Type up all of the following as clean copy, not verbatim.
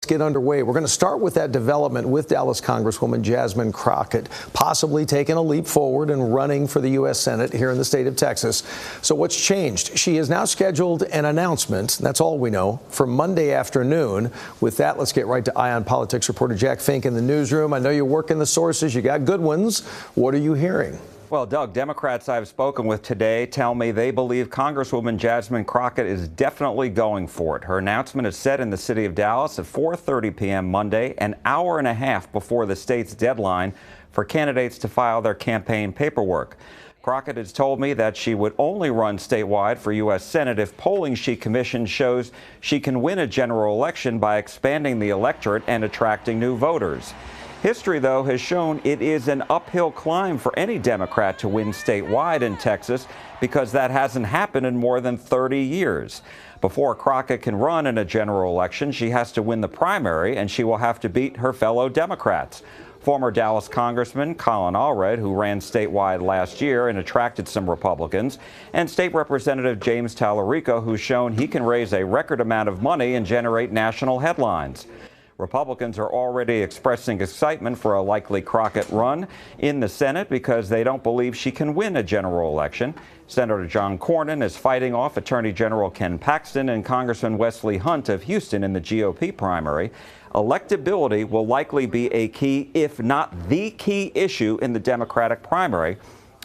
get underway. We're going to start with that development with Dallas Congresswoman Jasmine Crockett, possibly taking a leap forward and running for the U.S. Senate here in the state of Texas. So what's changed? She has now scheduled an announcement, that's all we know, for Monday afternoon. With that, let's get right to Eye on Politics reporter Jack Fink in the newsroom. I know you work in the sources. You got good ones. What are you hearing? Well, Doug, Democrats I've spoken with today tell me they believe Congresswoman Jasmine Crockett is definitely going for it. Her announcement is set in the city of Dallas at 4:30 p.m. Monday, an hour and a half before the state's deadline for candidates to file their campaign paperwork. Crockett has told me that she would only run statewide for U.S. Senate if polling she commissioned shows she can win a general election by expanding the electorate and attracting new voters. History, though, has shown it is an uphill climb for any Democrat to win statewide in Texas because that hasn't happened in more than 30 years. Before Crockett can run in a general election, she has to win the primary, and she will have to beat her fellow Democrats. Former Dallas Congressman Colin Allred, who ran statewide last year and attracted some Republicans, and State Representative James Tallarico, who's shown he can raise a record amount of money and generate national headlines. Republicans are already expressing excitement for a likely Crockett run in the Senate because they don't believe she can win a general election. Senator John Cornyn is fighting off Attorney General Ken Paxton and Congressman Wesley Hunt of Houston in the GOP primary. Electability will likely be a key, if not the key issue in the Democratic primary.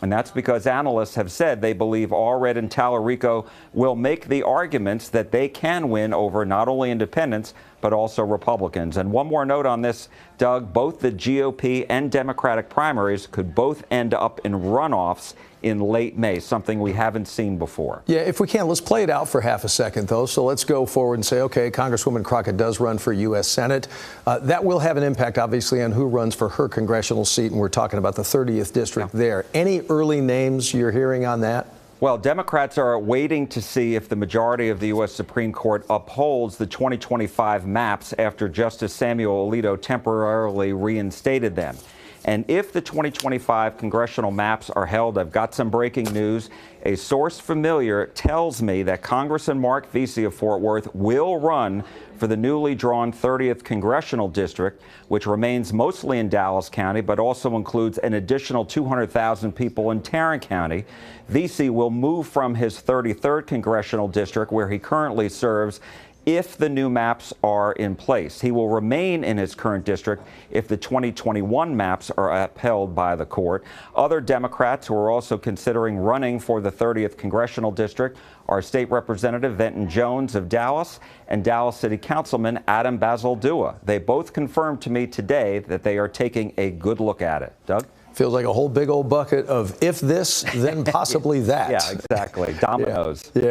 And that's because analysts have said they believe Allred and Tallarico will make the arguments that they can win over not only independents, but also Republicans. And one more note on this, Doug, both the GOP and Democratic primaries could both end up in runoffs in late May, something we haven't seen before. Yeah, if we can, let's play it out for half a second, though. So let's go forward and say, okay, Congresswoman Crockett does run for U.S. Senate. That will have an impact, obviously, on who runs for her congressional seat, and we're talking about the 30th district there. Any early names you're hearing on that? Well, Democrats are waiting to see if the majority of the U.S. Supreme Court upholds the 2025 maps after Justice Samuel Alito temporarily reinstated them. And if the 2025 congressional maps are held, I've got some breaking news. A source familiar tells me that Congressman Mark Vesey of Fort Worth will run for the newly drawn 30th congressional district, which remains mostly in Dallas County, but also includes an additional 200,000 people in Tarrant County. Vesey will move from his 33rd congressional district, where he currently serves, if the new maps are in place. He will remain in his current district if the 2021 maps are upheld by the court. Other Democrats who are also considering running for the 30th congressional district are State Representative Venton Jones of Dallas and Dallas City Councilman Adam Basildua. They both confirmed to me today that they are taking a good look at it. Doug? Feels like a whole big old bucket of if this, then possibly that. Yeah, exactly. Dominoes. Yeah.